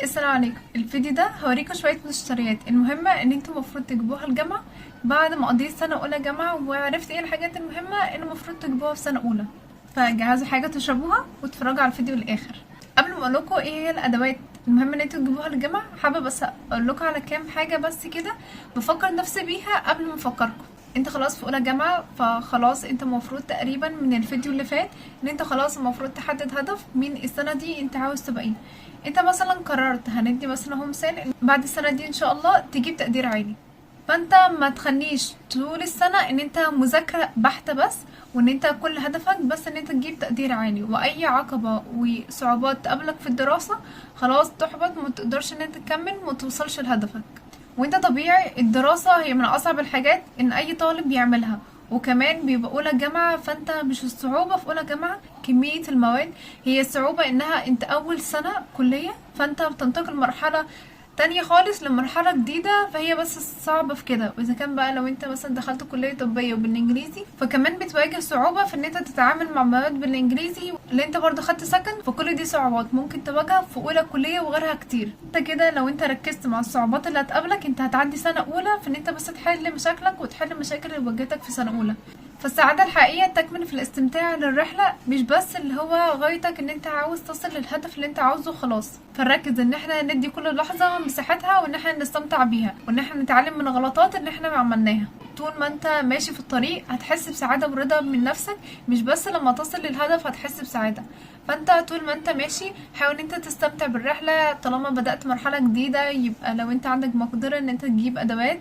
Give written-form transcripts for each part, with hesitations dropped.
السلام عليكم. الفيديو ده هوريكم شويه مشتريات المهمه ان انتوا المفروض تجيبوها الجامعه بعد ما قضيت سنه اولى جامعه، وعرفت ايه الحاجات المهمه اللي المفروض تجيبوها في سنه اولى. فجهزوا حاجه تشربوها واتفرجوا على الفيديو للاخر. قبل ما اقول لكم ايه هي الادوات المهمه ان انتوا تجيبوها الجامعه، حابه بس اقول لكم على كام حاجه بس كده بفكر نفسي بيها قبل ما افكركم. انت خلاص في اولى جامعه، فخلاص انت المفروض تقريبا من الفيديو اللي فات ان انت خلاص المفروض تحدد هدف من السنه دي انت عاوز تبقى ايه. انت مثلا قررت هندي مثلا هو مثال بعد السنه دي ان شاء الله تجيب تقدير عالي، فانت ما تخليش طول السنه ان انت مذاكره بحته بس، وان انت كل هدفك بس ان انت تجيب تقدير عالي، واي عقبه وصعوبات تقابلك في الدراسه خلاص تحبط، ما تقدرش ان انت تكمل، ما توصلش لهدفك. وانت طبيعي الدراسة هي من اصعب الحاجات ان اي طالب يعملها، وكمان بيبقى اولى جامعة، فانت مش الصعوبة في اولى جامعة كمية المواد، هي الصعوبة انها انت اول سنة كلية، فانت بتنتقل مرحلة تانية خالص لمرحلة جديدة، فهي بس صعبة في كده. واذا كان بقى لو انت مثلا دخلت كلية طبية وبالانجليزي، فكمان بتواجه صعوبة في ان انت تتعامل مع مواد بالانجليزي، اللي انت برضو خدت سكن، فكل دي صعوبات ممكن تواجهها في اولى كلية وغيرها كتير. انت كده لو انت ركزت مع الصعوبات اللي هتقابلك، انت هتعدي سنة اولى في ان انت بس تحل مشاكلك وتحل مشاكل اللي واجهتك في سنة اولى. فالسعادة الحقيقية تكمن في الاستمتاع للرحلة، مش بس اللي هو غايتك ان انت عاوز تصل للهدف اللي انت عاوزه خلاص. فنركز ان احنا ندي كل لحظة مساحتها، وان احنا نستمتع بيها، وان احنا نتعلم من غلطات اللي احنا عملناها. طول ما انت ماشي في الطريق هتحس بسعادة ورضا من نفسك، مش بس لما تصل للهدف هتحس بسعادة. فانت طول ما انت ماشي حاول انت تستمتع بالرحلة. طالما بدأت مرحلة جديدة، يبقى لو انت عندك مقدرة ان انت تجيب ادوات،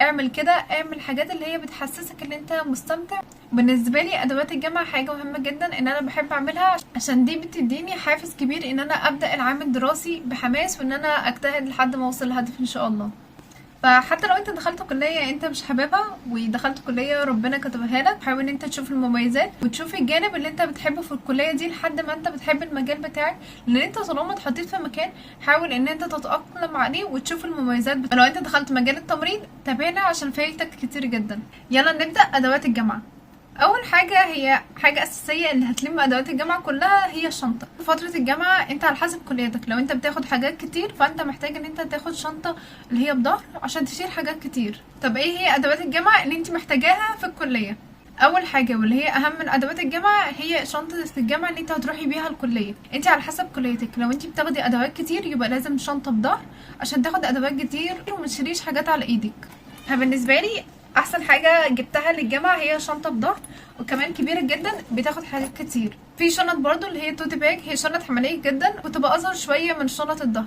اعمل كده، اعمل حاجات اللي هي بتحسسك ان انت مستمتع. بالنسبه لي ادوات الجامعه حاجه مهمه جدا ان انا بحب اعملها، عشان دي بتديني حافز كبير ان انا ابدا العام الدراسي بحماس، وان انا اجتهد لحد ما اوصل لهدفي ان شاء الله. فحتى لو انت دخلت كلية انت مش حاببها، ودخلت كلية ربنا كتبها لك، حاول ان انت تشوف المميزات وتشوف الجانب اللي انت بتحبه في الكلية دي لحد ما انت بتحب المجال بتاعك. لان انت طالما اتحطيت في مكان، حاول ان انت تتأقلم عليه وتشوف المميزات لو انت دخلت مجال التمريض تابعنا عشان فايتك كتير جدا. يلا نبدأ ادوات الجامعة. اول حاجه هي حاجه اساسيه اللي هتلم ادوات الجامعه كلها، هي الشنطه. في فتره الجامعه انت على حسب كليتك، لو انت بتاخد حاجات كتير فانت محتاج ان انت تاخد شنطه اللي هي بظهر عشان تشيل حاجات كتير. طب ايه هي ادوات الجامعه اللي انت محتاجاها في الكليه؟ اول حاجه واللي هي اهم من ادوات الجامعه هي شنطه الجامعه اللي انت هتروحي بيها الكليه. انت على حسب كليتك، لو انت بتاخدي ادوات كتير يبقى لازم شنطه بظهر عشان تاخد ادوات كتير وما تشيليش حاجات على ايدك. بالنسبه لي احسن حاجه جبتها للجامعه هي شنطه بظهر، وكمان كبيره جدا بتاخد حاجات كتير. في شنط برضو اللي هي توتي باج، هي شنط حمليه جدا وتبقى اصغر شويه من شنط الظهر،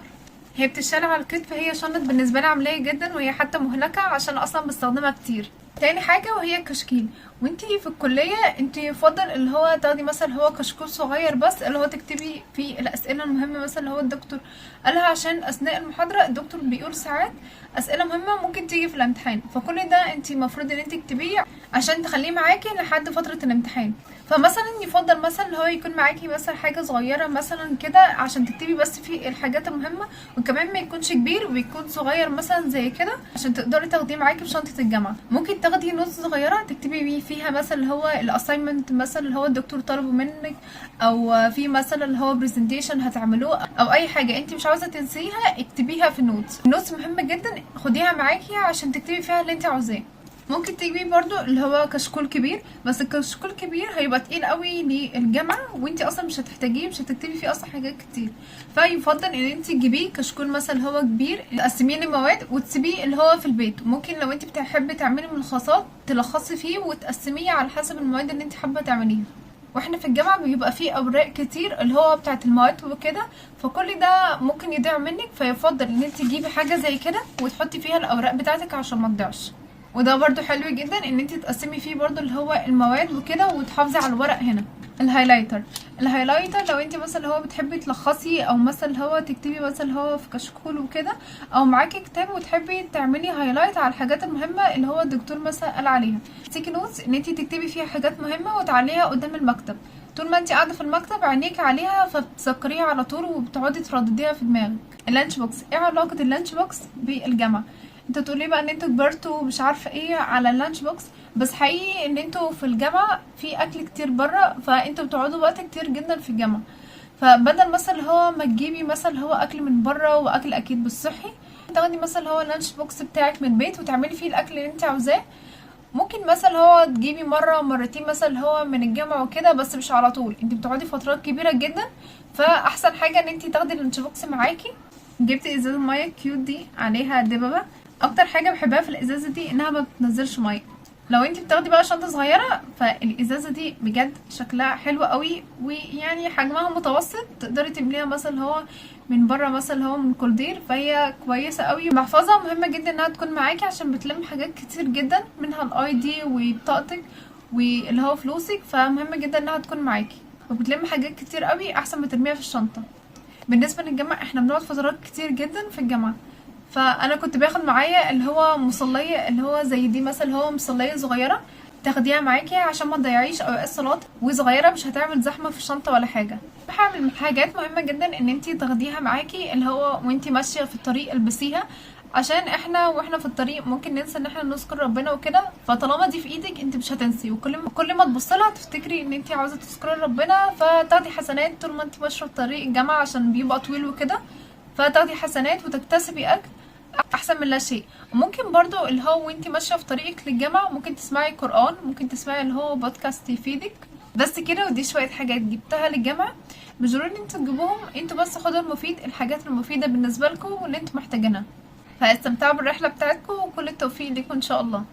هي بتشال على الكتف. هي شنط بالنسبه لي عمليه جدا، وهي حتى مهلكه عشان اصلا بستخدمها كتير. تاني حاجه وهي كشكيل. وانتي في الكليه انتي يفضل اللي هو تاخدي مثلا اللي هو كشكول صغير بس اللي هو تكتبي فيه الاسئله المهمه، مثلا اللي هو الدكتور قالها، عشان اثناء المحاضره الدكتور بيقول ساعات اسئله مهمه ممكن تيجي في الامتحان، فكل ده انتي المفروض ان انتي تكتبيه عشان تخليه معاكي لحد فتره الامتحان. فمثلا يفضل مثلا اللي هو يكون معاكي مثلا حاجه صغيره مثلا كده عشان تكتبي بس فيه الحاجات المهمه، وكمان ما يكونش كبير ويكون صغير مثلا زي كده عشان تقدري تاخديه معاكي في شنطه الجامعه. ممكن تاخدي نوت صغيره تكتبي بيه فيها مثلا اللي هو الاساينمنت مثلا اللي هو الدكتور طلبه منك، او في مثلا اللي هو برزنتيشن هتعملوه، او اي حاجه انت مش عاوزه تنسيها اكتبيها في النوتس. النوتس مهمه جدا، خديها معاكي عشان تكتبي فيها اللي انت عاوزاه. ممكن تجيبي برضو اللي هو كشكول كبير، بس الكشكول كبير هيبقى تقيل قوي للجامعه، وانت اصلا مش هتحتاجيه، مش هتكتبي فيه اصلا حاجات كتير. فيفضل ان انت تجيبيه كشكول مثلا اللي هو كبير تقسميه لمواد وتسيبيه اللي هو في البيت. ممكن لو انت بتحبي تعملي ملخصات تلخصي فيه وتقسميه على حسب المواد اللي انت حابه تعمليها. واحنا في الجامعه بيبقى فيه اوراق كتير اللي هو بتاعه المواد وكده، فكل ده ممكن يضيع منك، فيفضل ان انت تجيبي حاجه زي كده وتحطي فيها الاوراق بتاعتك عشان ما تضيعش. وده برضو حلو جدا ان انت تقسمي فيه برضو اللي هو المواد وكده، وتحافظي على الورق هنا. الهايلايتر لو انت مثلا اللي هو بتحبي تلخصي، او مثلا اللي هو تكتبي مثلا اللي هو في كشكول وكده، او معاكي كتاب وتحبي تعملي هايلايت على الحاجات المهمه اللي هو الدكتور مثلا قال عليها. ستيكي نوتس ان انت تكتبي فيها حاجات مهمه وتعليها قدام المكتب. طول ما انت قاعده في المكتب عينيك عليها فبتذكريها على طول وبتقعدي تردديها في دماغك. اللانش بوكس، ايه علاقه اللانش بوكس بالجامعه؟ انت تقولي بقى ان انتوا كبرتوا مش عارفه ايه على اللانش بوكس، بس حقيقي ان انتوا في الجامعه في اكل كتير بره، فانتوا بتقعدوا وقت كتير جدا في الجامعه. فبدل مثلا اللي هو ما تجيبي مثلا اللي هو اكل من بره، واكل اكيد بالصحي، تاخدي مثلا اللي هو اللانش بوكس بتاعك من البيت وتعملي فيه الاكل اللي انت عاوزاه. ممكن مثلا اللي هو تجيبي مره مرتين مثلا اللي هو من الجامعه وكده، بس مش على طول، انت بتقعدي فترات كبيره جدا. فاحسن حاجه ان انت تاخدي اللانش بوكس معاكي. جبت ازازه ميه كيوت دي عليها دببه. اكتر حاجه بحبها في الازازه دي انها ما بتنزلش ميه. لو انت بتاخدي بقى شنطه صغيره، فالازازه دي بجد شكلها حلو قوي، ويعني حجمها متوسط، تقدري تمليها مثلا اللي هو من بره مثلا اللي هو من كولدير، فهي كويسه قوي. محفظه مهمه جدا انها تكون معاكي عشان بتلم حاجات كتير جدا، منها الاي دي وبطاقتك واللي هو فلوسك، فمهم جدا انها تكون معاكي، وبتلم حاجات كتير قوي احسن ما ترميها في الشنطه. بالنسبه للجامعه احنا بنقعد فترات كتير جدا في الجامعه، فانا كنت باخد معايا اللي هو مصليه اللي هو زي دي مثلا اللي هو مصليه صغيره، تاخديها معاكي عشان ما تضيعيش اوقات صلاه، وصغيره مش هتعمل زحمه في الشنطه ولا حاجه. من حاجات مهمه جدا ان انتي تاخديها معاكي اللي هو وانتي ماشيه في الطريق البسيها، عشان احنا واحنا في الطريق ممكن ننسى ان احنا نذكر ربنا وكده، فطالما دي في ايدك انت مش هتنسي، وكل ما تبصلها تفتكري ان انت عاوزه تذكري ربنا، فتاخدي حسنات طول ما انت ماشيه في طريق الجامعه عشان بيبقى طويل وكده، فتاخدي حسنات وتكتسبي اجر احسن من لا شيء. وممكن برضو اللي هو وانت ماشيه في طريقك للجامعه ممكن تسمعي قران، ممكن تسمعي اللي هو بودكاست يفيدك. بس كده، ودي شويه حاجات جبتها للجامعه، مش ضروري ان انتوا تجيبوهم، انتوا بس خدوا المفيد، الحاجات المفيده بالنسبه لكم واللي انتوا محتاجينها. فاستمتعوا بالرحله بتاعتكم، وكل التوفيق ليكم ان شاء الله.